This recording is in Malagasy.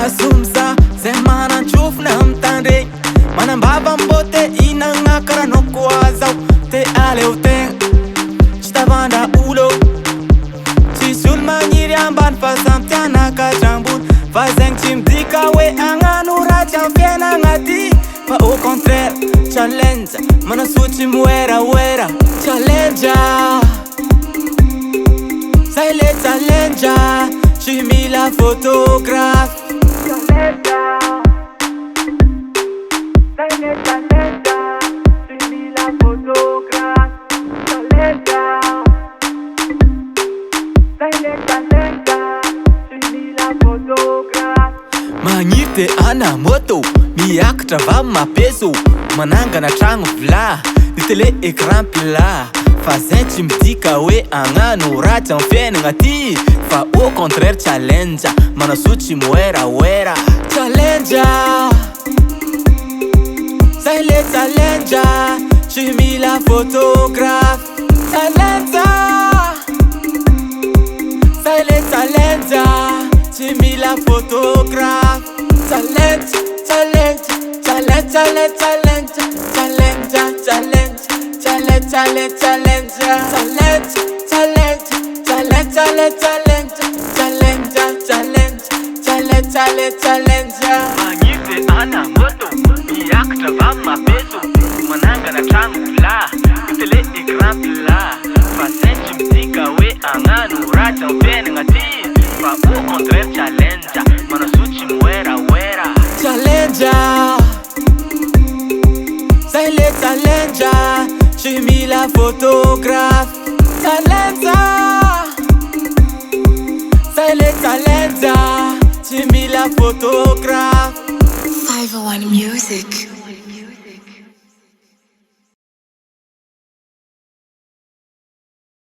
Masumsa zay manan-tsofina amy tandregny manambava ambote inagna karanoko azao te aleo tegna tsy tavandra olo tsisy olo magniry ambany fa samy tianakatra ambony fa zegny tsy midika hoe agnano ratsy amy fiainagna ty fa au contraire challenge manasotry moeraoera challenge zay le challenge tsy mila photographe challenge zay le challenge tsy mila photographe challenge zay le challenge tsy mila photographe magniry te ana moto miakatra va mapeso manangana tragno vla ny télé écran plat fa zay tsy midika hoe agnano ratsy amy fiainagna ty fa au contraire challenge manasotry moeraoera challenge zay le challenge tsy mila photographe challenge zay le challenge tsy mila photographe challenge challenge challenge challenge challenge challenge challenge challenge challenge challenge challenge challenge challenge challenge challenge challenge challenge challenge magniry ana moto miakatra va mapeso manangana tragno vla ny télé écran plat fa zay tsy midika hoe agnano ratsy amy fiainagna ty fa au contraire challenge manasotry moeraoera challenge zay le challenge tsy mila photographe challenge zay le challenge tsy mila photographe 501 Music.